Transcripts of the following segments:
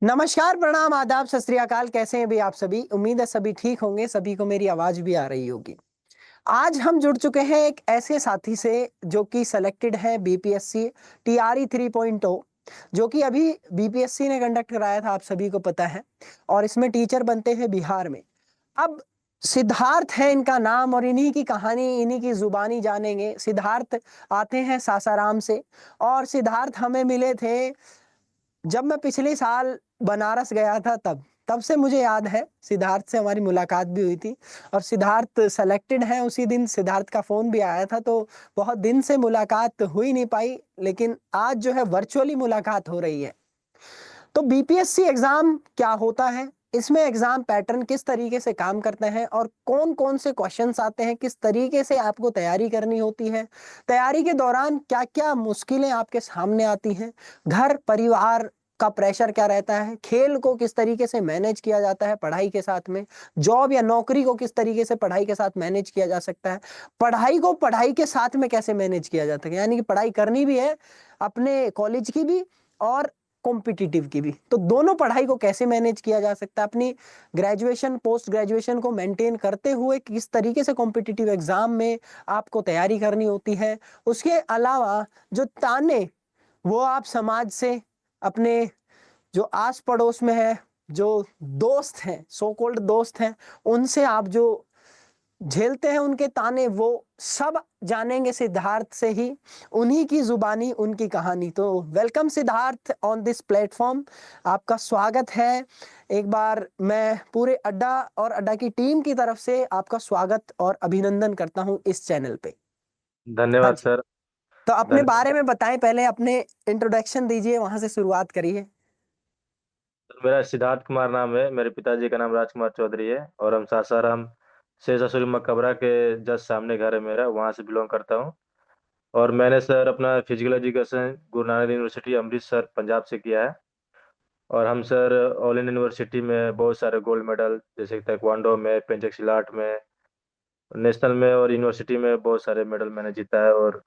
नमस्कार, प्रणाम, आदाब, सत श्री अकाल। कैसे हैं भी आप सभी? उम्मीद है सभी ठीक होंगे, सभी को मेरी आवाज़ भी आ रही होगी। आज हम जुड़ चुके हैं एक ऐसे साथी से जो कि सेलेक्टेड है बीपीएससी टीआरई 3.0, जो कि अभी बीपीएससी ने कंडक्ट कराया था, आप सभी को पता है। और इसमें टीचर बनते हैं बिहार में। अब सिद्धार्थ है इनका नाम और इन्हीं की कहानी, इन्हीं की जुबानी जानेंगे। सिद्धार्थ आते हैं सासाराम से और सिद्धार्थ हमें मिले थे जब मैं पिछले साल बनारस गया था। तब से मुझे याद है सिद्धार्थ से हमारी मुलाकात भी हुई थी और सिद्धार्थ सेलेक्टेड है। उसी दिन सिद्धार्थ का फोन भी आया था, तो बहुत दिन से मुलाकात हुई नहीं पाई, लेकिन आज जो है वर्चुअली मुलाकात हो रही है। तो बीपीएससी एग्जाम क्या होता है, इसमें एग्जाम पैटर्न किस तरीके से काम करते हैं और कौन कौन से क्वेश्चंस आते हैं, किस तरीके से आपको तैयारी करनी होती है, तैयारी के दौरान क्या क्या मुश्किलें आपके सामने आती हैं, घर परिवार का प्रेशर क्या रहता है, खेल को किस तरीके से मैनेज किया जाता है पढ़ाई के साथ में, जॉब या नौकरी को किस तरीके से पढ़ाई के साथ मैनेज किया जा सकता है, पढ़ाई को पढ़ाई के साथ में कैसे मैनेज किया जाता है, यानी कि पढ़ाई करनी भी है अपने कॉलेज की भी और कॉम्पिटिटिव की भी, तो दोनों पढ़ाई को कैसे मैनेज किया जा सकता है, अपनी ग्रेजुएशन पोस्ट ग्रेजुएशन को मेंटेन करते हुए किस तरीके से कॉम्पिटिटिव एग्जाम में आपको तैयारी करनी होती है। उसके अलावा जो ताने वो आप समाज से, अपने जो आस पड़ोस में है, जो दोस्त हैं, सो कॉल्ड दोस्त हैं, उनसे आप जो झेलते हैं उनके ताने, वो सब जानेंगे सिद्धार्थ से ही, उन्हीं की जुबानी उनकी कहानी। तो welcome Siddharth on this platform, आपका स्वागत है। एक बार मैं पूरे अड्डा और अड्डा की टीम की तरफ से आपका स्वागत और अभिनंदन करता हूं इस चैनल पे। हाँ धन्यवाद जी, सर। तो अपने बारे धन्यवाद। में बताएं, पहले अपने इंट्रोडक्शन दीजिए, वहां से शुरुआत करिए। मेरा सिद्धार्थ कुमार नाम है। मेरे पिताजी का नाम राजकुमार चौधरी है और हम सासाराम से ससुरी मकबरा के जस्ट सामने घर है मेरा, वहाँ से बिलोंग करता हूँ। और मैंने सर अपना physical education Guru Nanak university Amritsar Punjab से किया है। और हम सर ऑल इंडिया यूनिवर्सिटी में बहुत सारे गोल्ड मेडल, जैसे ताइक्वांडो में, पेंचक सिलाट में, नेशनल में और यूनिवर्सिटी में बहुत सारे मेडल मैंने जीता है। और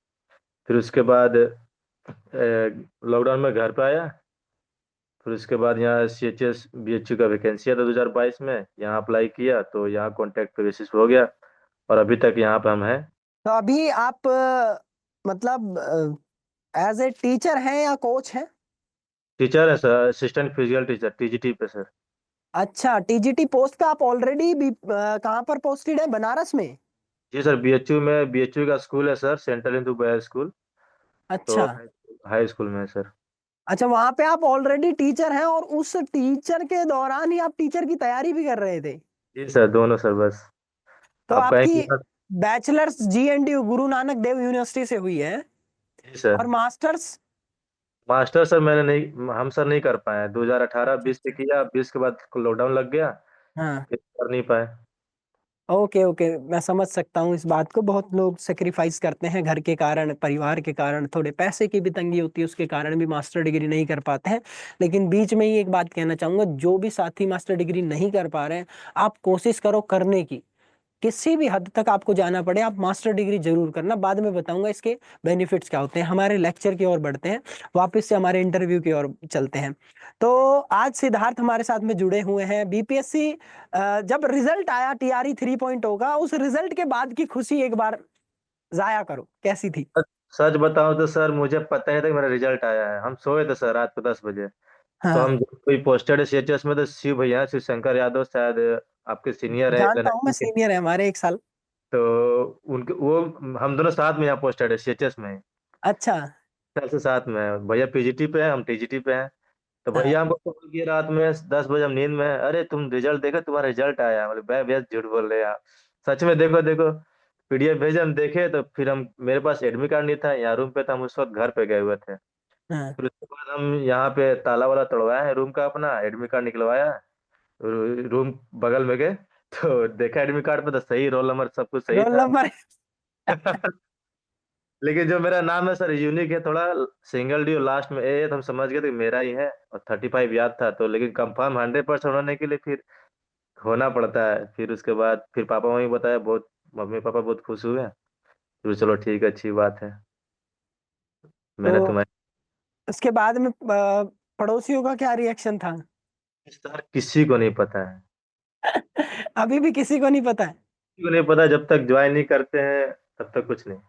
फिर उसके बाद लॉकडाउन में घर पे आया। फिर उसके बाद यहाँ CHS BHU का वैकेंसी था 2022 में, यहाँ अप्लाई किया तो यहाँ कॉन्ट्रैक्ट बेसिस पे हो गया और अभी तक यहाँ पे हम हैं। तो अभी आप मतलब एज ए टीचर हैं या कोच हैं? टीचर है sir, assistant physical teacher, TGT पे सर। अच्छा, टीजीटी पोस्ट पे आप ऑलरेडी भी कहाँ पर पोस्टेड है, बनारस में? जी सर, BHU में, BHU का स्कूल है sir, central Hindu boys school. तो अच्छा। हाई स्कूल में है सर। अच्छा, वहां पे आप ऑलरेडी टीचर हैं और उस टीचर के दौरान ही आप टीचर की तैयारी भी कर रहे थे? जी सर, दोनों सर बस। तो आप कहें आपकी कि bachelors GNDU Guru Nanak Dev university से हुई है जी सर। और मास्टर्स? मास्टर सर मैंने नहीं, हम सर नहीं कर पाए। 2018 अच्छा 20 से अच्छा। किया, 20 के बाद लॉकडाउन लग गया, हाँ। फिर कर नहीं पाए। ओके ओके, मैं समझ सकता हूँ इस बात को। बहुत लोग सेक्रीफाइस करते हैं घर के कारण, परिवार के कारण, थोड़े पैसे की भी तंगी होती है, उसके कारण भी मास्टर डिग्री नहीं कर पाते हैं। लेकिन बीच में ही एक बात कहना चाहूंगा, जो भी साथी मास्टर डिग्री नहीं कर पा रहे हैं, आप कोशिश करो करने की। किसी भी हद तक आपको जाना पड़े, आप मास्टर डिग्री जरूर करना। बाद में बताऊंगा इसके बेनिफिट्स क्या होते हैं। हमारे लेक्चर की ओर बढ़ते हैं, वापस से हमारे इंटरव्यू की ओर चलते हैं। तो आज सिद्धार्थ हमारे साथ में जुड़े हुए हैं। बीपीएससी जब रिजल्ट आया टीआरई 3.0 का, उस रिजल्ट के बाद की खुशी एक बार जाया करो, कैसी थी? सच सच बताओ तो सर, मुझे पता ही था कि मेरा रिजल्ट आया है। हम सोए थे सर रात को 10 बजे। तो हाँ, हम जब कोई पोस्टेड है CHS में, तो शिव भैया, शिव शंकर यादव शायद आपके सीनियर है जानता हूँ, मैं के। सीनियर है हमारे 1 साल। तो उनके वो, हम दोनों साथ में यहाँ पोस्टेड है CHS में, अच्छा। साल से साथ में है। भैया PGT पे है, हम TGT पे हैं। तो हाँ भैया हमको कॉल किए रात में 10 बजे, हम नींद में हैं, अरे तुम रिजल्ट देखो, तुम्हारा रिजल्ट आया। बोले भैया भैया झूठ बोल रहे हैं आप, सच में देखो देखो। PDF भेजे, हम देखे तो फिर हम, मेरे पास एडमिट कार्ड नहीं था, यहाँ रूम पे था, हम उस वक्त घर पे गए हुए थे। हाँ फिर उसके बाद हम यहाँ पे ताला वाला तोड़वाया है रूम का, अपना एडमिट कार्ड निकलवाया, रूम बगल में गए तो देखा एडमिट कार्ड पे तो सही रोल नंबर सब कुछ सही रोल था। नंबर। लेकिन जो मेरा नाम है सर यूनिक है थोड़ा, सिंगल डी लास्ट में A है, तो हम समझ गए थे कि मेरा ही है। और 35 याद था तो, लेकिन कंफर्म 100% होने के लिए फिर होना पड़ता है। फिर उसके बाद फिर पापा मम्मी बताया, बहुत मम्मी पापा बहुत खुश हुए। फिर चलो ठीक है, अच्छी बात है, मैंने तो तुम्हारी। उसके बाद में पड़ोसियों का क्या रिएक्शन था? सर किसी को नहीं पता है। अभी भी किसी को नहीं पता है। किसी को नहीं पता, जब तक ज्वाइन नहीं करते हैं तब तक कुछ नहीं।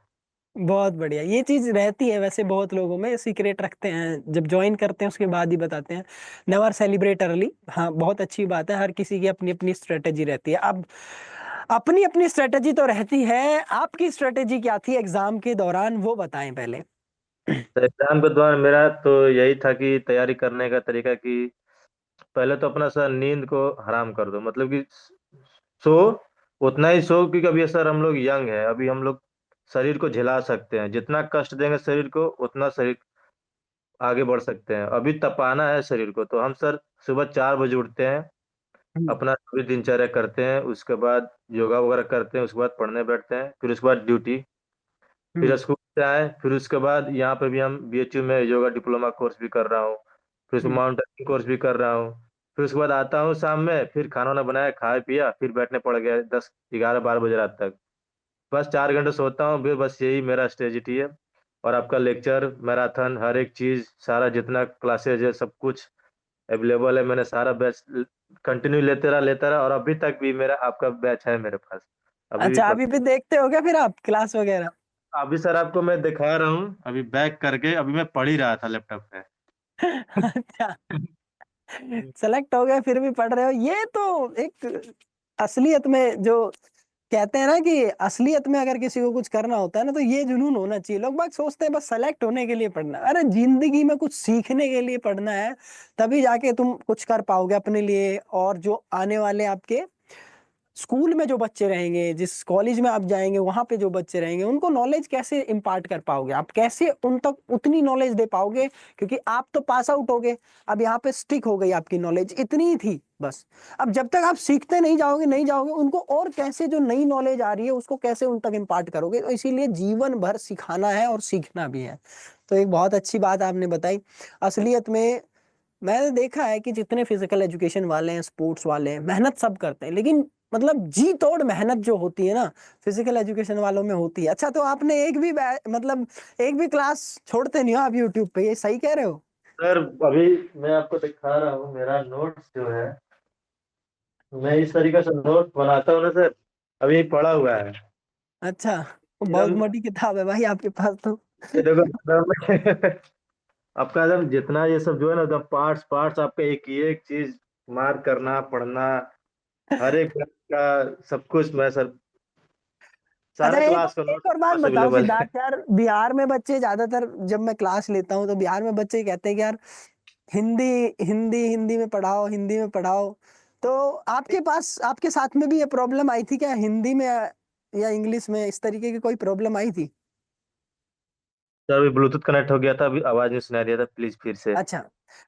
बहुत बढ़िया, ये चीज रहती है वैसे, बहुत लोगों में सीक्रेट रखते हैं, जब ज्वाइन करते हैं उसके बाद ही बताते हैं। नेवर सेलिब्रेट अर्ली, हाँ बहुत अच्छी बात है, हर किसी की अपनी अपनी स्ट्रेटेजी रहती है। अब अपनी अपनी स्ट्रेटेजी तो रहती है, आपकी स्ट्रेटेजी क्या थी एग्जाम के दौरान वो बताएं पहले। तो एग्जाम के दौरान मेरा तो यही था कि तैयारी करने का तरीका कि पहले तो अपना सर नींद को हराम कर दो, मतलब कि सो उतना ही सो, क्योंकि अभी सर हम लोग यंग है, अभी हम लोग शरीर को झेला सकते हैं, जितना कष्ट देंगे शरीर को उतना शरीर आगे बढ़ सकते हैं। अभी तपाना है शरीर को, तो हम सर सुबह 4 बजे उठते हैं, हम्म। अपना पूरी दिनचर्या करते हैं, उसके बाद योगा वगैरह करते हैं, उसके बाद पढ़ने बैठते हैं, फिर उसके बाद ड्यूटी, फिर हम्म। स्कूल से आए, फिर उसके बाद यहाँ पे भी हम बीएचयू में योगा डिप्लोमा कोर्स भी कर रहा हूँ, फिर उसमें हम्म। माउंटेनिंग कोर्स भी कर रहा हूँ। फिर उसके बाद आता हूँ शाम में, फिर खाना वाना बनाया, खाया पिया, फिर बैठने पड़ गया 10 11 12 बजे रात तक। बस 4 घंटे सोता हूँ, फिर बस यही मेरा स्ट्रेटजी है। और आपका लेक्चर मैराथन हर एक चीज, सारा जितना क्लासेज है सब कुछ अवेलेबल है, मैंने सारा बैच कंटिन्यू लेते रहा और अभी तक भी मेरा आपका बैच है मेरे पास, अभी भी अच्छा, पढ़। अभी भी देखते हो क्या फिर आप क्लास वगैरह? अभी सर आपको मैं दिखा रहा हूँ, अभी बैक करके अभी मैं पढ़ ही रहा था लैपटॉप पे। अच्छा, सेलेक्ट हो गए फिर भी पढ़ रहे हो, ये तो एक असलियत में जो कहते हैं ना कि असलियत में अगर किसी को कुछ करना होता है ना तो ये जुनून होना चाहिए। लोग बाग सोचते हैं बस सेलेक्ट होने के लिए पढ़ना, अरे जिंदगी में कुछ सीखने के लिए पढ़ना है, तभी जाके तुम कुछ कर पाओगे अपने लिए। और जो आने वाले आपके स्कूल में जो बच्चे रहेंगे, जिस कॉलेज में आप जाएंगे, वहां पे जो बच्चे रहेंगे, उनको नॉलेज कैसे इम्पार्ट कर पाओगे, आप कैसे उन तक उतनी नॉलेज दे पाओगे, क्योंकि आप तो पास आउट हो गए। अब यहाँ पे स्टिक हो गई आपकी नॉलेज, इतनी ही थी बस। अब जब तक आप सीखते नहीं जाओगे नहीं जाओगे, उनको और कैसे जो नई नॉलेज आ रही है उसको कैसे उन तक इम्पार्ट करोगे। तो इसीलिए जीवन भर सिखाना है और सीखना भी है। तो एक बहुत अच्छी बात आपने बताई। असलियत में मैंने देखा है कि जितने फिजिकल एजुकेशन वाले हैं, स्पोर्ट्स वाले हैं, मेहनत सब करते हैं, लेकिन मतलब जी तोड़ मेहनत जो होती है ना, फिजिकल एजुकेशन वालों में होती है। अच्छा, तो आपने एक भी मतलब एक भी क्लास छोड़ते नहीं हो आप यूट्यूब पे, ये सही कह रहे हो? सर अभी मैं आपको दिखा रहा हूँ मेरा नोट्स जो है, मैं इस तरीके से नोट्स बनाता हूँ ना सर, अभी पड़ा हुआ है अच्छा, वो बहुत एकदम। मोटी किताब है भाई आपके पास तो। ये देखो एकदम आपका एकदम जितना ये सब जो है ना, एकदम पार्ट्स पार्ट्स आपका एक ही एक चीज मार्क करना पढ़ना, हर एक का सब कुछ मैं सर, अच्छा, सारे एक क्लास का एक और नोट्स बात पास बताओ अवेलेबल है। सिद्धार्थ यार, बिहार में बच्चे ज्यादातर, जब मैं क्लास लेता हूँ तो बिहार में बच्चे कहते हैं कि यार हिंदी हिंदी हिंदी में पढ़ाओ, हिंदी में पढ़ाओ। तो आपके पास, आपके साथ में भी ये प्रॉब्लम आई थी क्या, हिंदी में या इंग्लिश में, इस तरीके की कोई प्रॉब्लम आई थी? सर अभी ब्लूटूथ कनेक्ट हो गया था, अभी आवाज नहीं सुनाई दिया था, प्लीज फिर से। अच्छा,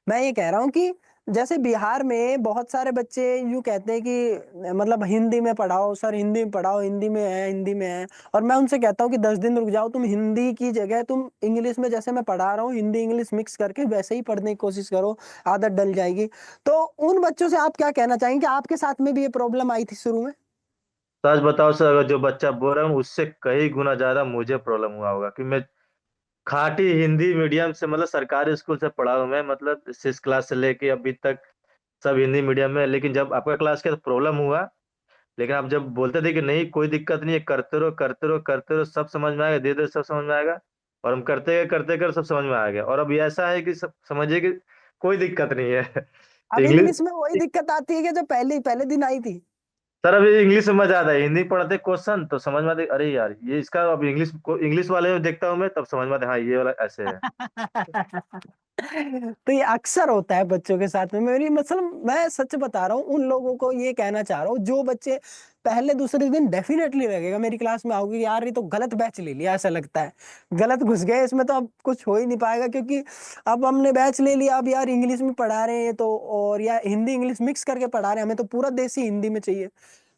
मैं ये कह रहा हूँ कि जैसे बिहार में बहुत सारे बच्चे यूं कहते हैं कि मतलब हिंदी में पढ़ाओ सर, हिंदी में पढ़ाओ, हिंदी में है, हिंदी में है। और मैं उनसे कहता हूँ कि 10 दिन रुक जाओ, तुम हिंदी की जगह तुम इंग्लिश में, जैसे मैं पढ़ा रहा हूँ हिंदी इंग्लिश मिक्स करके वैसे ही पढ़ने की कोशिश करो, आदत डल जाएगी। तो उन बच्चों से आप क्या कहना चाहेंगे, कि आपके साथ में भी ये प्रॉब्लम आई थी शुरू में? सच बताओ सर, अगर जो बच्चा बोल रहा हूँ उससे कई गुना ज्यादा मुझे प्रॉब्लम हुआ होगा, कि मैं खाटी हिंदी मीडियम से, मतलब सरकारी स्कूल से पढ़ा हूँ मैं, मतलब 6 क्लास से लेके अभी तक सब हिंदी मीडियम में। लेकिन जब आपका क्लास का प्रॉब्लम हुआ, लेकिन आप जब बोलते थे कि नहीं कोई दिक्कत नहीं है, करते रहो करते रहो करते रहो, सब समझ में आएगा, धीरे धीरे सब समझ में आएगा, और हम करते गए करते कर सब समझ में आ गया। और अब ये ऐसा है कि सब समझिए कि कोई दिक्कत नहीं है। तो अब इंग्लिश, इंग्लिश में वही दिक्कत आती है कि जो पहले पहले दिन आई थी। सर अभी इंग्लिश में मजा आता है, हिंदी पढ़ते क्वेश्चन तो समझ में आते, अरे यार ये इसका, अब इंग्लिश को इंग्लिश वाले में देखता हूँ मैं तब समझ में आता है, हाँ ये वाला ऐसे है। तो ये अक्सर होता है बच्चों के साथ में, मेरी मतलब मैं सच बता रहा हूँ, उन लोगों को ये कहना चाह रहा हूँ जो बच्चे पहले दूसरे दिन डेफिनेटली लगेगा मेरी क्लास में आओगे यार ये तो गलत बैच ले लिया, ऐसा लगता है गलत घुस गए इसमें, तो अब कुछ हो ही नहीं पाएगा, क्योंकि अब हमने बैच ले लिया, अब यार इंग्लिश में पढ़ा रहे हैं तो, और या हिंदी इंग्लिश मिक्स करके पढ़ा रहे हैं, हमें तो पूरा देसी हिंदी में चाहिए।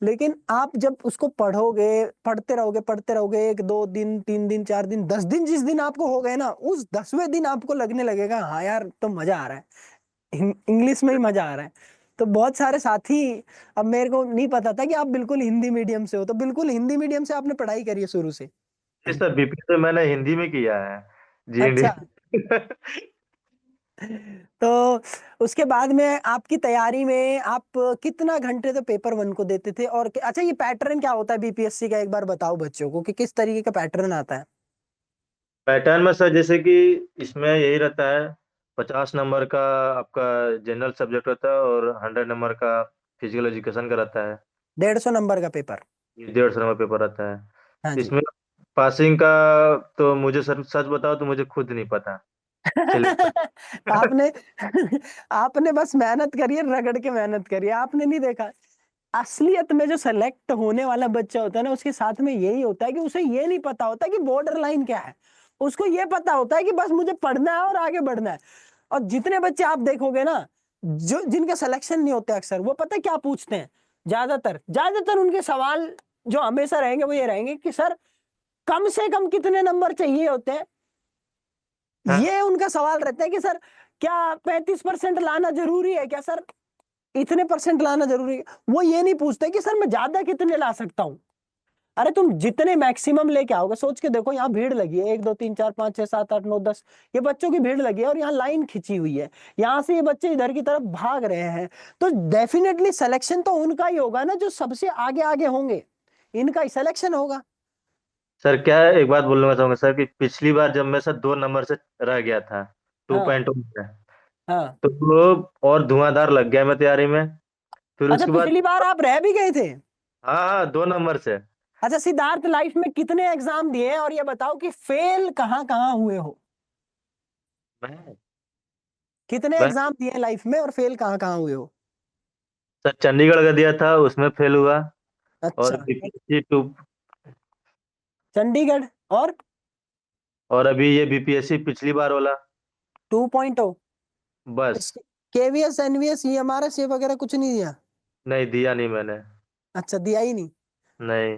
लेकिन आप जब उसको पढ़ोगे, पढ़ते रहोगे 1 2 दिन 3 दिन 4 दिन 10 दिन, जिस दिन आपको हो गए ना, उस 10वें दिन आपको लगने लगेगा हाँ यार तो मजा आ रहा है, इंग्लिश में ही मजा आ रहा है। तो बहुत सारे साथी, अब मेरे को नहीं पता था कि आप बिल्कुल हिंदी मीडियम से हो, तो बिल्कुल हिंदी मीडियम से आपने पढ़ाई करी है शुरू से? ये सर बीपी तो मैंने हिंदी में किया है, जी अच्छा, हिंदी। तो उसके बाद में आपकी तैयारी में आप कितना घंटे तो पेपर वन को देते थे, और अच्छा ये पैटर्न क्या होता है बीपीएससी का, एक बार बताओ बच्चों को कि किस तरीके का पैटर्न आता है। पैटर्न में सर जैसे कि इसमें यही रहता है, 50 नंबर का आपका जनरल सब्जेक्ट होता है और 100 नंबर का फिजिकल एजुकेशन का रहता है। 150 नंबर का पेपर। ये 150 नंबर पेपर रहता है। हाँ जी। इसमें पासिंग का तो मुझे सर सच बताओ तो मुझे खुद नहीं पता। सिलेक्शन। आपने आपने बस मेहनत करी है, रगड़ के मेहनत करी है, आपने नहीं देखा। असलियत में जो सेलेक्ट होने वाला बच्चा होता है ना, उसके साथ में यही होता है कि उसे ये नहीं पता होता कि बॉर्डर लाइन क्या है। उसको ये पता होता है कि बस मुझे पढ़ना है और आगे बढ़ना है। और जितने बच्चे आप देखोगे ना, जो जिनका सिलेक्शन नहीं होते अक्सर, वो पता है क्या पूछते हैं। ज्यादातर ज्यादातर उनके सवाल जो हमेशा रहेंगे वो ये रहेंगे कि सर कम से कम कितने नंबर चाहिए होते हैं। हाँ ये उनका सवाल रहता है कि सर क्या 35% लाना जरूरी है क्या सर, इतने परसेंट लाना जरूरी है। वो ये नहीं पूछते कि सर मैं ज्यादा कितने ला सकता हूँ। अरे तुम जितने मैक्सिमम लेके आओगे, सोच के देखो, यहाँ भीड़ लगी है, 1 2 3 4 5 6 7 8 9 10, ये बच्चों की भीड़ लगी है और यहाँ लाइन खिंची हुई है, यहाँ से ये बच्चे इधर की तरफ भाग रहे हैं। तो डेफिनेटली सिलेक्शन तो उनका ही होगा ना जो सबसे आगे आगे होंगे, इनका ही सिलेक्शन होगा। सर, क्या है, एक बात बोलना चाहूंगा सर कि पिछली बार जब मैं सर 2 नंबर से रह गया था, टू हाँ। पॉइंट में, हाँ। तो वो और धुआंधार लग गया मैं तैयारी में। फिर अच्छा उसके बाद पिछली बार आप रह भी गए थे। हाँ हाँ, 2 नंबर से। अच्छा सिद्धार्थ लाइफ में कितने एग्जाम दिए हैं, और ये बताओ कि फेल कहाँ कहाँ हुए हो। मैं कितने मैं एग्जाम दिए लाइफ में और फेल कहाँ कहाँ हुए हो। सर चंडीगढ़ का दिया था, उसमें फेल हुआ। और अच्छा। BPSC to. चंडीगढ़ और और अभी ये बीपीएससी पिछली बार वाला। 2.0। बस। केवीएस एनवीएस ईएमआरएस ये वगैरह कुछ नहीं दिया। नहीं, दिया नहीं मैंने। अच्छा दिया ही नहीं। नहीं।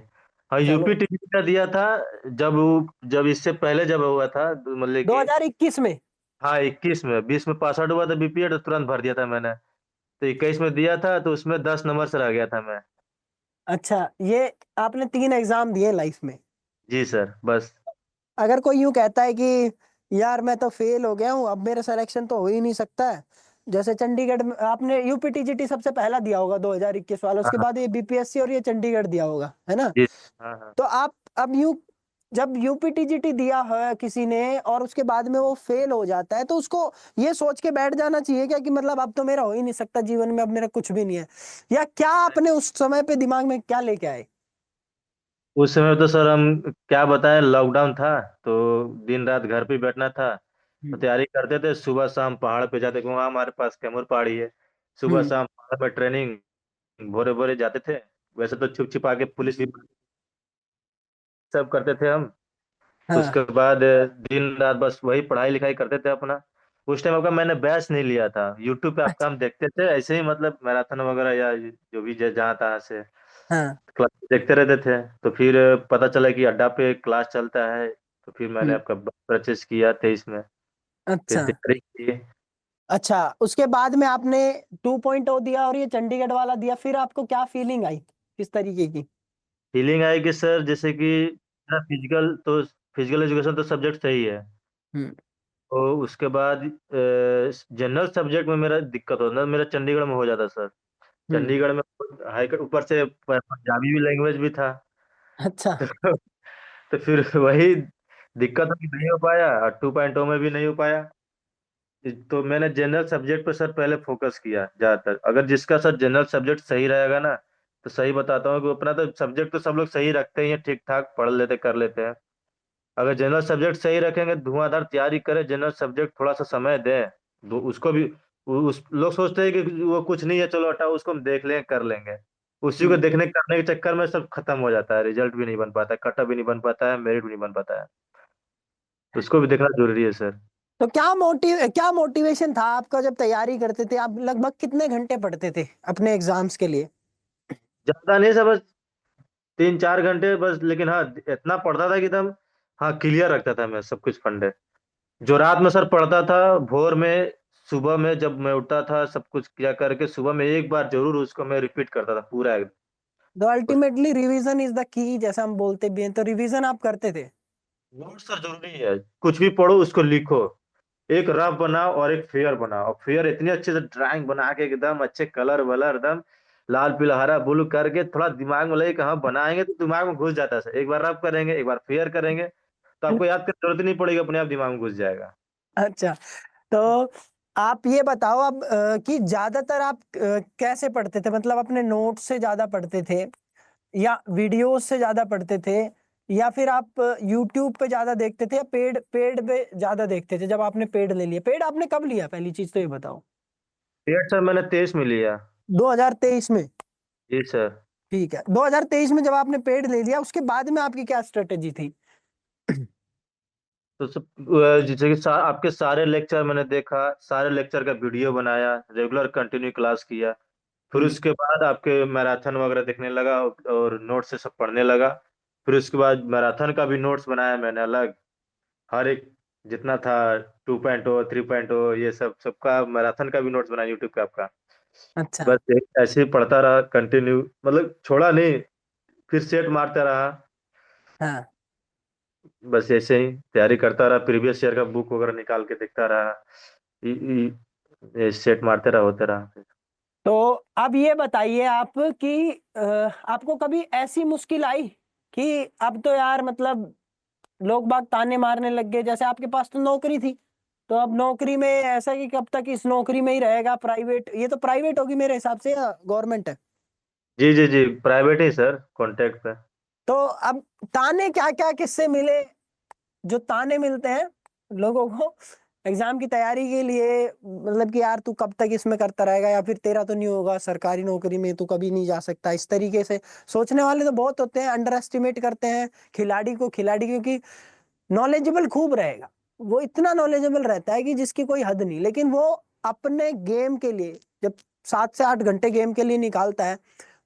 हाँ, चलो। यूपी टीवी का दिया था। जब इससे पहले जब हुआ था, मतलब कि 2021 में। हाँ, 21 में, 20 में पास आउट हुआ था बीपीएड, तो तुरंत भर दिया था मैंने। तो 21 में दिया था, तो उसमें 10 नंबर से रह गया था मैं। अच्छा ये आपने 3 एग्जाम दिए लाइफ में। जी सर, बस। अगर कोई यूं कहता है कि यार मैं तो फेल हो गया हूँ, अब मेरा सिलेक्शन तो हो ही नहीं सकता है। जैसे चंडीगढ़ में आपने यूपीटीजीटी सबसे पहला दिया होगा 2021 वाला, उसके हाँ बाद ये बीपीएससी और ये चंडीगढ़ दिया होगा, है ना। जी। हाँ हाँ। तो आप अब यू जब यूपीटीजीटी दिया है किसी ने और उसके बाद में वो फेल हो जाता है, तो उसको ये सोच के बैठ जाना चाहिए क्या कि मतलब अब तो मेरा हो ही नहीं सकता जीवन में, अब मेरा कुछ भी नहीं है, या क्या आपने उस समय पे दिमाग में क्या लेके आए। उस समय तो सर हम क्या बताएं, लॉकडाउन था। तो दिन रात घर पे ही बैठना था। तो हम्म। तैयारी करते थे, सुबह शाम पहाड़ पे जाते, क्योंकि वहाँ हमारे पास कैमूर पहाड़ी है। सुबह हम्म। शाम पहाड़ पे ट्रेनिंग, भोरे भोरे जाते थे। वैसे तो छुप छिपा के पुलिस भी सब करते थे हम। हाँ। उसके बाद दिन रात बस वही पढ़ाई लिखाई करते थे अपना। उस टाइम आपका मैंने बैच नहीं लिया था, यूट्यूब पे आपका अच्छा। हम देखते थे ऐसे ही, मतलब मैराथन वगैरह या जो भी जहाँ तहाँ से हाँ। क्लास देखते रहते थे। तो फिर पता चला कि अड्डा पे क्लास चलता है। तो फिर मैंने हम्म। आपका परचेज किया 23 में। फिर अच्छा। तैयारी की। अच्छा उसके बाद में आपने 2.0 दिया और ये चंडीगढ़ वाला दिया, फिर आपको क्या फीलिंग आई, किस तरीके की। फीलिंग आई कि सर जैसे कि मेरा फिजिकल एजुकेशन तो सब्जेक्ट सही है। हम्म। तो उसके बाद जनरल सब्जेक्ट में मेरा दिक्कत होता, मेरा चंडीगढ़ में हो जाता सर। हम्म। चंडीगढ़ में हाई ऊपर से पंजाबी भी लैंग्वेज भी था। अच्छा। तो फिर वही दिक्कत है कि नहीं हो पाया, और 2.0 में भी नहीं हो पाया। तो मैंने जनरल सब्जेक्ट पर सर पहले फोकस किया ज्यादातर। अगर जिसका सर जनरल सब्जेक्ट सही रहेगा ना, तो सही बताता हूँ कि अपना तो सब्जेक्ट तो सब लोग सही रखते ही हैं, ठीक ठाक पढ़ लेते कर लेते हैं। अगर जनरल सब्जेक्ट सही रखेंगे, धुआंधार तैयारी करें, जनरल सब्जेक्ट थोड़ा सा समय दें, तो उसको भी उस लोग सोचते हैं कि वो कुछ नहीं है, चलो हटाओ उसको, हम देख लेंगे कर लेंगे। उसी को हम्म। देखने करने के चक्कर में सब खत्म हो जाता है, रिजल्ट भी नहीं बन पाता है, कटअप भी नहीं बन पाता है, मेरिट भी नहीं बन पाता है। तो उसको भी देखना जरूरी है सर। तो क्या मोटिवेशन था आपका जब तैयारी करते थे, आप लगभग कितने घंटे पढ़ते थे अपने एग्जाम्स के लिए। ज्यादा नहीं सर, बस 3 4 घंटे बस, लेकिन हाँ इतना पढ़ता था कि एकदम, हाँ क्लियर रखता था मैं सब कुछ फंडे। जो रात में सर पढ़ता था, भोर में, सुबह में जब मैं उठता था, सब कुछ किया करके सुबह में एक बार जरूर उसको मैं रिपीट करता था पूरा एकदम। तो उस ultimately revision is the key, जैसा हम बोलते भी हैं, तो रिवीजन आप करते थे। नोट सर जरूरी है, कुछ भी पढ़ो उसको लिखो। एक रफ बनाओ और एक फेयर बनाओ, और फेयर इतनी अच्छे से ड्राइंग बना के एकदम अच्छे कलर वलर एकदम लाल पीला हरा ब्लू करके थोड़ा दिमाग में लगे कि हाँ बनाएंगे, तो दिमाग में घुस जाता है सर। एक बार रफ करेंगे, एक बार फेयर करेंगे, तो आपको याद करने की जरूरत ही नहीं पड़ेगी, अपने आप दिमाग में घुस जाएगा। अच्छा, तो आप ये बताओ अब कि ज्यादातर आप कैसे पढ़ते थे, मतलब अपने नोट्स से ज्यादा पढ़ते थे या वीडियोस से ज्यादा पढ़ते थे, या फिर आप यूट्यूब पे ज्यादा देखते थे, या पेड पेड पे ज्यादा देखते थे? जब आपने पेड ले लिया, पेड आपने कब लिया, पहली चीज तो ये बताओ। डेट सर मैंने 23 में लिया। 2023 में? जी सर। ठीक है, 2023 में जब आपने पेड ले लिया, उसके बाद में आपकी क्या स्ट्रेटेजी थी? तो सब जैसे कि आपके सारे लेक्चर मैंने देखा, सारे लेक्चर का वीडियो बनाया, रेगुलर कंटिन्यू क्लास किया। फिर हम्म। उसके बाद आपके मैराथन वगैरह देखने लगा और नोट्स से सब पढ़ने लगा। फिर उसके बाद मैराथन का भी नोट्स बनाया मैंने अलग, हर एक जितना था 2.0 3.0 ये सब सबका मैराथन का भी नोट्स बनाया यूट्यूब पे आपका। अच्छा। बस ऐसे ही पढ़ता रहा कंटिन्यू, मतलब छोड़ा नहीं। फिर सेट मारता रहा। हाँ। बस ऐसे ही तैयारी करता रहा, प्रीवियस ईयर का बुक वगैरह निकाल के देखता रहा। ये सेट मारते रहा, होते रहा। तो अब ये बताइए आप कि आपको कभी ऐसी मुश्किल आई कि अब तो यार मतलब लोग बाग ताने मारने लग गए, जैसे आपके पास तो नौकरी थी, तो अब नौकरी में ऐसा कि कब तक इस नौकरी में ही रहेगा, प्राइवेट, ये तो प्राइवेट होगी मेरे हिसाब से, या गवर्नमेंट है? जी जी जी, प्राइवेट ही सर, कॉन्ट्रैक्ट पे। तो अब ताने क्या क्या किससे मिले, जो ताने मिलते हैं लोगों को एग्जाम की तैयारी के लिए, मतलब कि यार तू कब तक इसमें करता रहेगा, या फिर तेरा तो नहीं होगा, सरकारी नौकरी में तू कभी नहीं जा सकता, इस तरीके से सोचने वाले तो बहुत होते हैं, अंडर एस्टिमेट करते हैं खिलाड़ी को। खिलाड़ी क्योंकि नॉलेजेबल खूब रहेगा, वो इतना नॉलेजेबल रहता है कि जिसकी कोई हद नहीं, लेकिन वो अपने गेम के लिए जब 7 से 8 घंटे गेम के लिए निकालता है,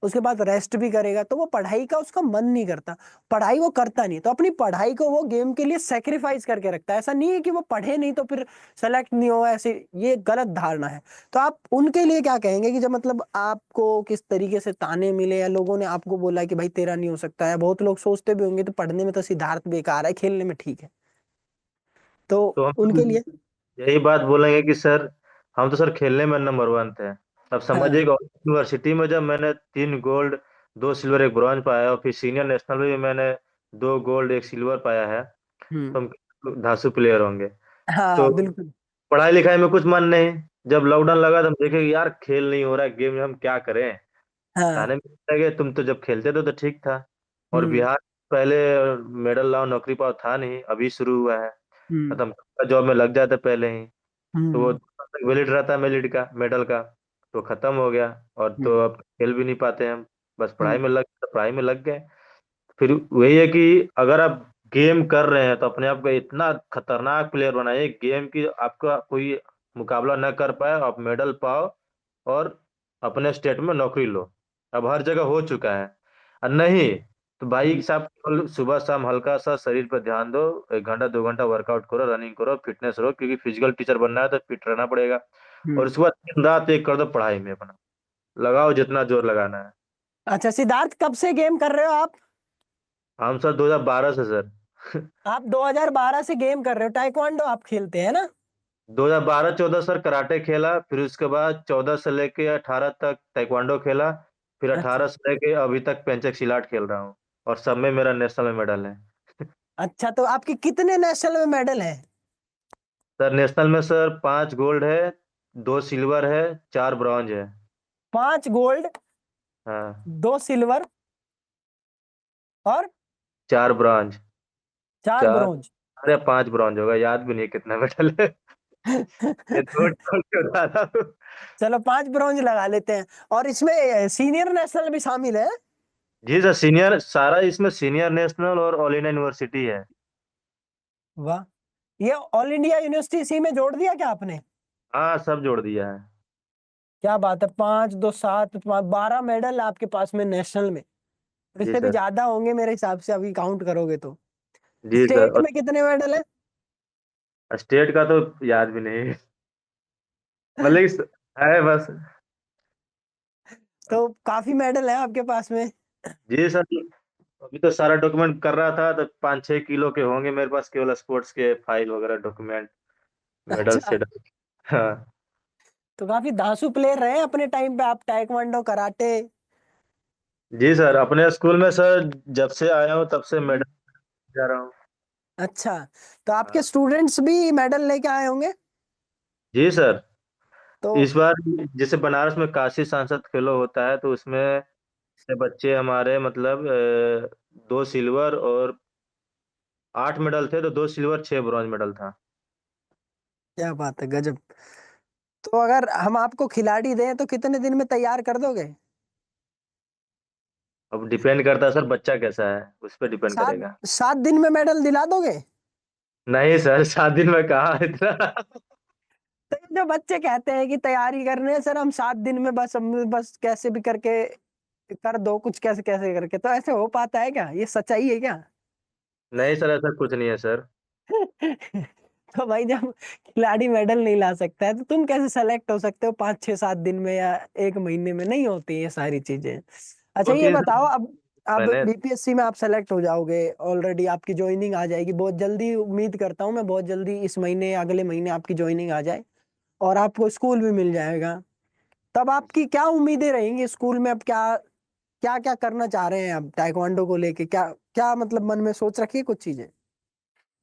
उसके बाद रेस्ट भी करेगा, तो वो पढ़ाई का उसका मन नहीं करता, पढ़ाई वो करता नहीं, तो अपनी पढ़ाई को वो गेम के लिए सेक्रीफाइस करके रखता है। ऐसा नहीं है कि वो पढ़े नहीं तो फिर सेलेक्ट नहीं होगा, ऐसे ये गलत धारणा है। तो आप उनके लिए क्या कहेंगे कि जब मतलब आपको किस तरीके से ताने मिले, या लोगों ने आपको बोला कि भाई तेरा नहीं हो सकता है, बहुत लोग सोचते भी होंगे तो पढ़ने में तो सिद्धार्थ बेकार है, खेलने में ठीक है, तो तो उनके हम लिए? यही बात बोलेंगे कि सर हम तो सर खेलने में नंबर 1 थे। अब समझिए हाँ। कि यूनिवर्सिटी में जब मैंने 3 गोल्ड 2 सिल्वर 1 ब्रॉन्ज पाया, और फिर सीनियर नेशनल में भी मैंने 2 गोल्ड 1 सिल्वर पाया है, तो हम्म। हम धांसू प्लेयर होंगे। तो हाँ बिल्कुल। पढ़ाई लिखाई में कुछ मन नहीं। जब लॉकडाउन लगा तो हम देखे कि यार खेल नहीं हो रहा है, गेम में हम क्या करें। हाँ। ताने मिलने लगे, तुम तो जब खेलते थे तो ठीक था। और हम्म। बिहार पहले मेडल लाओ नौकरी पाओ था नहीं, अभी शुरू हुआ है। हम्म। खत्म, जॉब में लग जाते पहले ही। तो वो हम्म। 2 साल तक वैलिड रहता है मेडल का। तो खत्म हो गया, और तो हम्म। अब खेल भी नहीं पाते हम। बस हम्म। पढ़ाई में लग गए। फिर वही है कि अगर आप गेम कर रहे हैं तो अपने आप को इतना खतरनाक प्लेयर बनाइए गेम की आपका कोई मुकाबला न कर पाए, आप मेडल पाओ और अपने स्टेट में नौकरी लो। अब हर जगह हो चुका है। और नहीं तो भाई साहब केवल सुबह शाम हल्का सा शरीर पर ध्यान दो, 1 घंटा 2 घंटा वर्कआउट करो, रनिंग करो, फिटनेस रहो, क्योंकि फिजिकल टीचर बनना है तो फिट रहना पड़ेगा। और हम्म। उसके बाद दिन रात एक कर दो पढ़ाई में अपना, लगाओ जितना जोर लगाना है। अच्छा सिद्धार्थ, कब से गेम कर रहे हो आप? हम सर 2012 से सर। आप 2012 से गेम कर रहे हो, ताइक्वांडो आप खेलते हैं ना? 2012-14 सर कराटे खेला, फिर उसके बाद 14 से लेके 18 तक ताइक्वांडो खेला। फिर अच्छा। 18 से लेके अभी तक पेंचक सिलाट खेल रहा हूँ। और सब में मेरा नेशनल में मेडल है। अच्छा, तो आपके कितने नेशनल में मेडल हैं? सर नेशनल में सर 5 गोल्ड है, 2 सिल्वर है, 4 ब्रॉन्ज है। 5 गोल्ड, हाँ, 2 सिल्वर, और 4 ब्रॉन्ज। 4,4 ब्रोंज। अरे 5 ब्रॉन्ज होगा, याद भी नहीं कितना मेडल है। ये नोट खोल के बता रहा हूँ। चलो 5 ब्रोंज लगा लेते हैं। और इसमें सीनियर नेशनल भी शामिल है? जी सर, सीनियर सारा इसमें सीनियर नेशनल और ऑल इंडिया यूनिवर्सिटी है। वाह, ये ऑल इंडिया यूनिवर्सिटी इसी में जोड़ दिया क्या आपने? हाँ, सब जोड़ दिया है। क्या बात है, 5 2 7 12 मेडल आपके पास में नेशनल में। और जी इससे भी सर। ज्यादा होंगे मेरे हिसाब से, अभी काउंट करोगे तो। जी सर। स्टेट में कितने मेडल है? और स्टेट का तो याद भी नहीं। मतलब है बस। तो काफी मेडल है आपके पास में। जी सर। अभी तो सारा डॉक्यूमेंट कर रहा था, तो 5-6 किलो के होंगे मेरे पास केवल स्पोर्ट्स के फाइल वगैरह डॉक्यूमेंट। मेडल अच्छा, सेडल। हाँ। तो काफी धांसू प्लेयर रहे हैं अपने टाइम पे आप, ताइक्वांडो, कराटे। जी सर, अपने स्कूल में सर जब से आया हूँ तब से मेडल जा रहा हूँ। अच्छा, तो आपके हाँ। स्टूडेंट्स भी मेडल लेके आए होंगे। जी सर। तो इस बार जैसे बनारस में काशी सांसद खेलो होता है तो उसमें से बच्चे हमारे मतलब 2 सिल्वर और 8 मेडल थे, तो 2 सिल्वर 6 ब्रॉन्ज मेडल था। क्या बात है, गजब। तो अगर हम आपको खिलाड़ी दें तो कितने दिन में तैयार कर दोगे? अब डिपेंड करता है सर बच्चा कैसा है, उस पर डिपेंड सात करेगा। 7 दिन में मेडल दिला दोगे? नहीं सर, 7 दिन में कहाँ इतना। तो ये जो बच्चे कहते हैं कि तैयारी करने हैं सर, हम 7 दिन में बस, हम बस कैसे भी करके कर दो, कुछ कैसे कैसे करके, तो ऐसे हो पाता है क्या? ये सच्चाई है क्या? नहीं सर, ऐसा कुछ नहीं है सर। तो भाई जब खिलाड़ी मेडल नहीं ला सकता है तो तुम कैसे सेलेक्ट हो सकते हो 5 6 7 दिन में या 1 महीने में? नहीं होती ये सारी चीजें। अच्छा, वो ये चीज बताओ, अब मैंने। बीपीएससी में आप सेलेक्ट हो जाओगे, ऑलरेडी आपकी ज्वाइनिंग आ जाएगी बहुत जल्दी, उम्मीद करता हूँ मैं बहुत जल्दी, इस महीने या अगले महीने आपकी ज्वाइनिंग आ जाए और आपको स्कूल भी मिल जाएगा। तब आपकी क्या उम्मीदें रहेंगी स्कूल में? अब क्या क्या क्या करना चाह रहे हैं आप ताइक्वांडो को लेके? क्या क्या मतलब मन में सोच रखी है कुछ चीजें?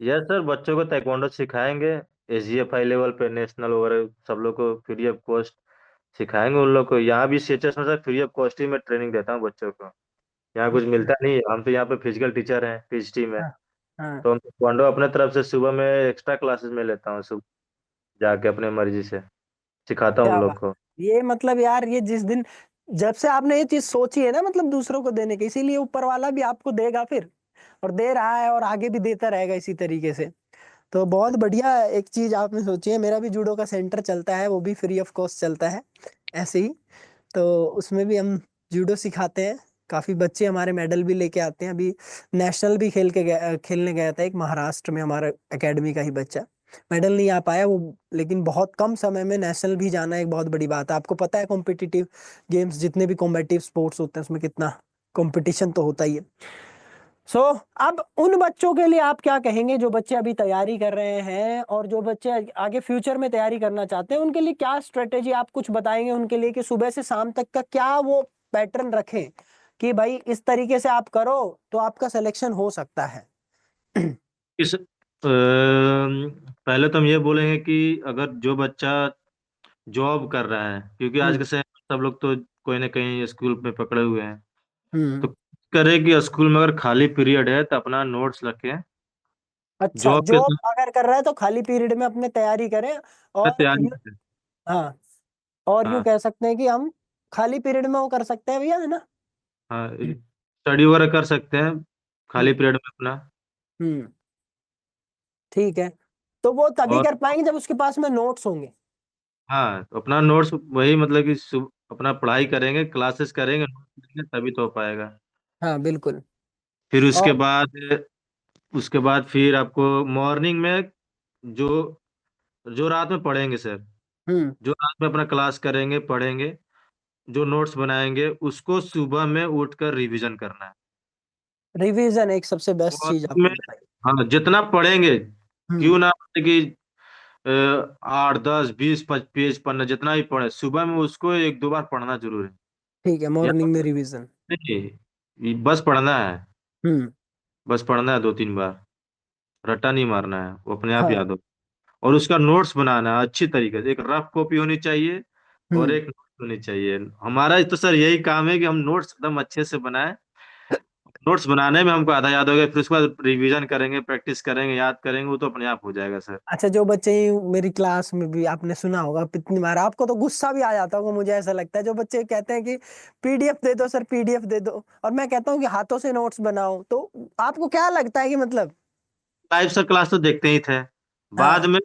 यस सर, बच्चों को ताइक्वांडो सिखाएंगे। एसजीएफआई लेवल पे, नेशनल वगैरह सब लोग को फ्री ऑफ कॉस्ट सिखाएंगे। उन लोग को यहाँ भी सीएचएस में सर फ्री ऑफ कॉस्ट ही मैं ट्रेनिंग देता हूँ बच्चों को। यहाँ कुछ मिलता नहीं है, हम तो यहाँ पे फिजिकल टीचर हैं, पीएचडी में। हाँ हाँ। तो हम ताइक्वांडो अपने तरफ से सुबह में एक्स्ट्रा क्लासेस में लेता हूँ, सुबह जाके अपने मर्जी से सिखाता हूँ उन क्या लोग बात, को। ये मतलब यार, ये जिस दिन, जब से आपने ये चीज सोची है ना, मतलब दूसरों को देने की, इसीलिए ऊपर वाला भी आपको देगा फिर, और दे रहा है और आगे भी देता रहेगा इसी तरीके से। तो बहुत बढ़िया एक चीज आपने सोची है। मेरा भी जूडो का सेंटर चलता है, वो भी फ्री ऑफ कॉस्ट चलता है ऐसे ही। तो उसमें भी हम जूडो सिखाते हैं। काफी बच्चे हमारे मेडल भी लेके आते हैं। अभी नेशनल भी खेलने गया था एक महाराष्ट्र में, हमारा एकेडमी का ही बच्चा। मेडल नहीं आ पाया वो, लेकिन बहुत कम समय में नेशनल भी जाना एक बहुत बड़ी बात है। आपको पता है कॉम्पिटिटिव गेम्स, जितने भी कॉम्पिटिटिव स्पोर्ट्स होते हैं उसमें कितना कंपटीशन तो होता ही है। सो अब उन बच्चों के लिए आप क्या कहेंगे जो बच्चे अभी तैयारी कर रहे हैं, और जो बच्चे आगे फ्यूचर में तैयारी करना चाहते हैं, उनके लिए क्या स्ट्रेटेजी आप कुछ बताएंगे उनके लिए, कि सुबह से शाम तक का क्या वो पैटर्न रखें, कि भाई इस तरीके से आप करो तो आपका सिलेक्शन हो सकता है। पहले तो हम ये बोलेंगे कि अगर जो बच्चा जॉब कर रहा है, क्योंकि आज हम्म के समय में सब लोग तो कोई ना कहीं स्कूल में पकड़े हुए हैं, तो हम्म। करे कि स्कूल में अगर खाली पीरियड है तो अपना नोट्स रखें। अच्छा, जॉब के जॉब समय अगर कर रहा है तो खाली पीरियड में अपने तैयारी करें, में और तैयारी करें। हाँ, और यूं हाँ। कह सकते हैं कि हम खाली पीरियड में वो कर सकते हैं भैया, है ना? हाँ, स्टडी वगैरह कर सकते हैं खाली हम्म पीरियड में अपना। हम्म। ठीक है, तो वो तभी और कर पाएंगे जब उसके पास में नोट्स होंगे। हाँ, तो अपना नोट्स वही मतलब कि अपना पढ़ाई करेंगे, क्लासेस करेंगे, नोट्स करेंगे, तभी तो हो पाएगा। हाँ बिल्कुल। फिर और उसके बाद फिर आपको मॉर्निंग में जो जो रात में पढ़ेंगे सर, हम्म। जो रात में अपना क्लास करेंगे पढ़ेंगे, जो नोट्स बनाएंगे उसको सुबह में उठकर रिवीजन करना है। रिवीजन एक सबसे बेस्ट चीज मॉर्निंग में आपने बताई। हाँ जितना पढ़ेंगे, हम्म। क्यों ना मतलब कि 8 10 20 पेज पढ़ना, जितना भी पढ़े सुबह में उसको 1 2 बार पढ़ना जरूर है। ठीक है, या मॉर्निंग में रिवीजन। नहीं, बस पढ़ना है। हम्म। बस पढ़ना है 2 3 बार, रट्टा नहीं मारना है, वो अपने आप हाँ। याद हो। और उसका नोट्स बनाना है अच्छी तरीके से, एक रफ कॉपी होनी चाहिए और हम्म। एक नोट होनी चाहिए। हमारा तो सर यही काम है कि हम नोट्स एकदम अच्छे से बनाएं। नोट्स बनाने में हमको आधा याद हो गया, फिर उसके बाद रिवीजन करेंगे, प्रैक्टिस करेंगे, याद करेंगे, वो तो अपने आप हो जाएगा सर। अच्छा, जो बच्चे मेरी क्लास में भी आपने सुना होगा कितनी बार, आपको तो गुस्सा भी आ जाता होगा, मुझे ऐसा लगता है, जो बच्चे कहते हैं कि पीडीएफ दे दो सर, पीडीएफ दे दो, और मैं कहता हूँ कि हाथों से नोट्स बनाओ, तो आपको क्या लगता है कि मतलब? लाइव सर क्लास तो देखते ही थे, बाद हाँ। में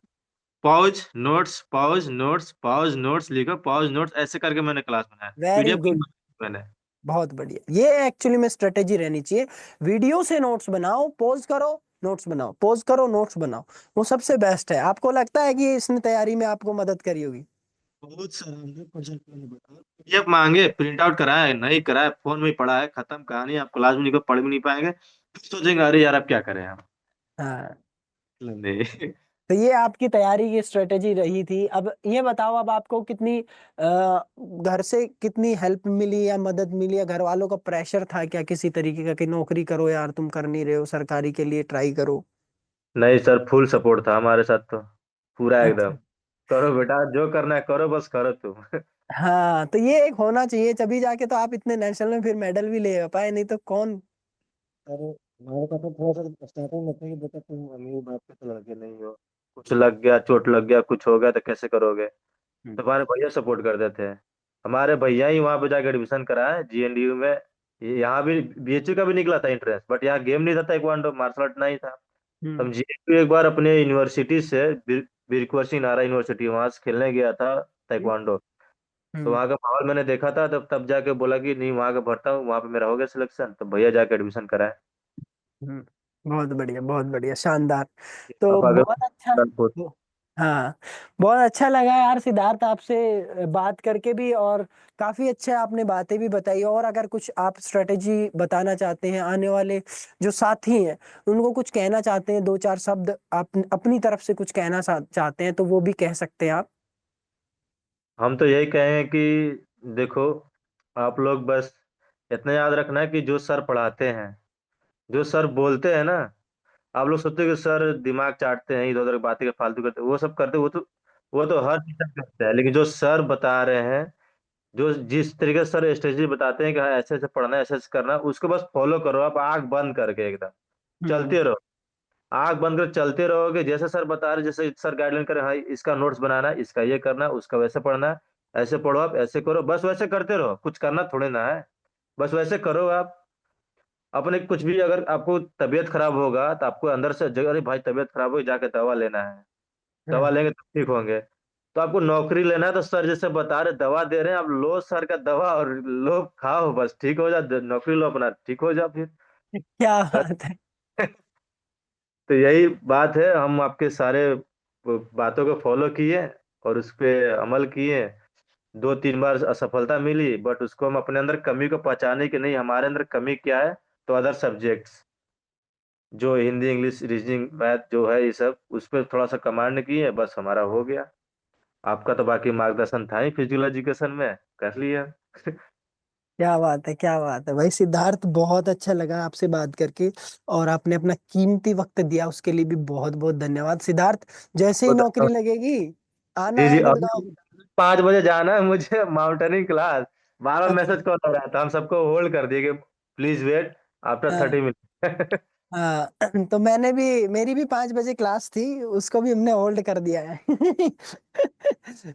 pause notes, pause notes, pause notes लिखो, पॉज नोट्स, ऐसे करके मैंने क्लास बनाया, वेरी पीडीएफ गुड। मैंने। बहुत बढ़िया, ये एक्चुअली में स्ट्रेटेजी रहनी चाहिए। वीडियो से नोट्स बनाओ, पोज करो, नोट्स बनाओ, पोज करो, नोट्स बनाओ। वो सबसे बेस्ट है। आपको लगता है कि इसने तैयारी में आपको मदद करी होगी? बहुत सारा 100% मैंने बताया। पीडीएफ मांगे, प्रिंट आउट कराए, नहीं कराए, फोन में ही पढ़ा है, खत्म कहानी। आप क्लास में नहीं पढ़ भी नहीं पाएंगे, फिर सोचेंगे अरे यार अब क्या करें हम। हाँ। नहीं। तो ये आपकी तैयारी की स्ट्रेटेजी रही थी। अब ये बताओ, अब आपको कितनी घर से कितनी हेल्प मिली या मदद मिली, या घर वालों का प्रेशर था क्या किसी तरीके का कि नौकरी करो यार, तुम कर नहीं रहे हो, सरकारी के लिए ट्राई करो? नहीं सर, फुल सपोर्ट था हमारे साथ तो, पूरा एकदम। अच्छा। करो बेटा, जो करना है करो, बस करो तुम। हाँ, तो ये एक होना चाहिए, तभी जाके तो आप इतने नेशनल में फिर मेडल भी ले पाए, नहीं तो कौन। अरे हमारे पापा थोड़ा सा स्टार्टिंग में थे कि बेटा तुम अमीर बाप के तो लड़के नहीं हो, कुछ लग गया, चोट लग गया, कुछ हो गया तो कैसे करोगे। हम्म। तो हमारे भैया सपोर्ट करते थे। हमारे भैया ही वहां पे जाके एडमिशन कराए जीएनडीयू में। यहाँ भी बीएचयू का भी निकला था इंट्रेंस, बट यहाँ गेम नहीं था, ताइक्वांडो मार्शल आर्ट नहीं था। तो हम्म। हम जीएनडीयू एक बार अपने यूनिवर्सिटी से बीरकुंवर सिंह नारा यूनिवर्सिटी, वहां से खेलने गया था ताइक्वांडो। तो हम्म। वहाँ का माहौल मैंने देखा था, तब तब जाके बोला कि नहीं, वहाँ का भरता हूँ, वहाँ पे मेरा हो गया सिलेक्शन, तो भैया जाके एडमिशन कराए। हम्म। बहुत बढ़िया, बहुत बढ़िया, शानदार। तो आप आगे बहुत अच्छा। ट्रांसपोर्ट। हाँ, बहुत अच्छा लगा यार सिद्धार्थ आपसे बात करके भी, और काफी अच्छे आपने बातें भी बताई। और अगर कुछ आप स्ट्रेटेजी बताना चाहते हैं आने वाले जो साथी हैं, उनको कुछ कहना चाहते हैं, दो चार शब्द आप अपनी तरफ से कुछ कहना चाहते हैं, तो वो भी कह सकते हैं आप। हम तो यही कहें कि देखो, आप लोग बस इतना याद रखना है कि जो सर पढ़ाते हैं, जो सर बोलते हैं ना, आप लोग सोचते हो कि सर दिमाग चाटते हैं, इधर उधर बातें फालतू करते हैं, वो सब करते हैं, वो तो हर टीचर करते हैं। लेकिन जो सर बता रहे हैं, जो जिस तरीके से सर स्ट्रेटेजी बताते हैं कि हाँ ऐसे ऐसे पढ़ना है, ऐसे ऐसे करना है, उसको बस फॉलो करो, आप आंख बंद करके एकदम हम्म। चलते रहो। आंख बंद कर चलते रहोगे, जैसे सर बता रहे, जैसे सर गाइडलाइन करे, हाँ इसका नोट्स बनाना है, इसका ये करना है, उसका वैसे पढ़ना है, ऐसे पढ़ो, आप ऐसे करो, बस वैसे करते रहो, कुछ करना थोड़े ना है, बस वैसे करो आप। अपने कुछ भी अगर आपको तबीयत खराब होगा तो आपको अंदर से अरे भाई तबीयत खराब हो, जाके दवा लेना है, दवा हाँ। लेंगे तो ठीक होंगे। तो आपको नौकरी लेना है तो सर जैसे बता रहे, दवा दे रहे हैं, आप लो सर का दवा और लो, खाओ, बस ठीक हो जाओ, नौकरी लो, अपना ठीक हो जाओ फिर। क्या बात है। तो यही बात है, हम आपके सारे बातों को फॉलो किए और उस पे अमल किए। 2-3 बार असफलता मिली, बट उसको हम अपने अंदर कमी को पहचाने कि नहीं हमारे अंदर कमी क्या है। तो अदर सब्जेक्ट्स जो हिंदी, इंग्लिश, रीजनिंग, मैथ जो है, ये सब उस पर थोड़ा सा कमांड किए, बस हमारा हो गया। आपका तो बाकी मार्गदर्शन था ही फिजिकल एजुकेशन में, कर लिया। क्या बात है, क्या बात है भाई सिद्धार्थ, बहुत अच्छा लगा आपसे बात करके, और आपने अपना कीमती वक्त दिया, उसके लिए भी बहुत बहुत धन्यवाद सिद्धार्थ। जैसे ही बताता नौकरी हूँ। लगेगी आना जी जी, है अभी गुड़गांव। 5 बजे जाना है मुझे माउंटेनिंग क्लास। बार बार अच्छा। मैसेज कॉल हो रहा था, हम सबको होल्ड कर दिए कि प्लीज वेट आफ्टर हाँ। 30 मिनट। हाँ। तो मैंने भी, मेरी भी 5 बजे क्लास थी, उसको भी हमने होल्ड कर दिया है।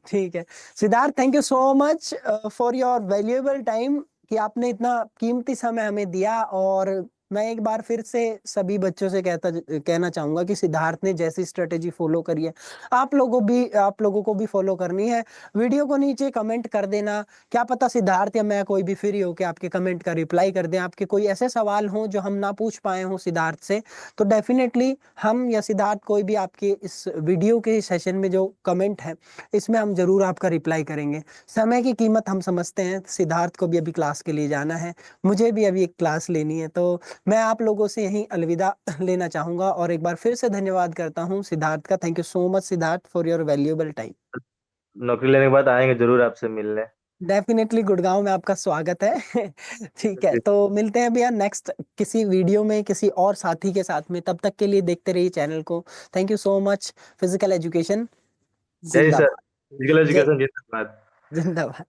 ठीक है Siddharth, thank you so much for your valuable time, कि आपने इतना कीमती समय हमें दिया। और मैं एक बार फिर से सभी बच्चों से कहना चाहूंगा कि सिद्धार्थ ने जैसी स्ट्रेटेजी फॉलो करी है, आप लोगों को भी फॉलो करनी है। वीडियो को नीचे कमेंट कर देना, क्या पता सिद्धार्थ या मैं कोई भी फ्री हो के आपके कमेंट का रिप्लाई कर दें। आपके कोई ऐसे सवाल हों जो हम ना पूछ पाए हों सिद्धार्थ से, तो डेफिनेटली हम या सिद्धार्थ कोई भी आपके इस वीडियो के सेशन में जो कमेंट है, इसमें हम जरूर आपका रिप्लाई करेंगे। समय की कीमत हम समझते हैं, सिद्धार्थ को भी अभी क्लास के लिए जाना है, मुझे भी अभी एक क्लास लेनी है, तो मैं आप लोगों से यहीं अलविदा लेना चाहूंगा, और एक बार फिर से धन्यवाद करता हूँ सिद्धार्थ का। Thank you so much Siddharth for your valuable time. नौकरी लेने के बाद आएंगे जरूर आपसे मिलने। डेफिनेटली गुड़गांव में आपका स्वागत है। ठीक है, तो मिलते हैं भैया नेक्स्ट किसी वीडियो में किसी और साथी के साथ में, तब तक के लिए देखते रहिए चैनल को। Thank you so much. Physical education जय सर, जिंदाबाद। फिजिकल जय, एजुकेशन जिंदाबाद। जिंदाबाद।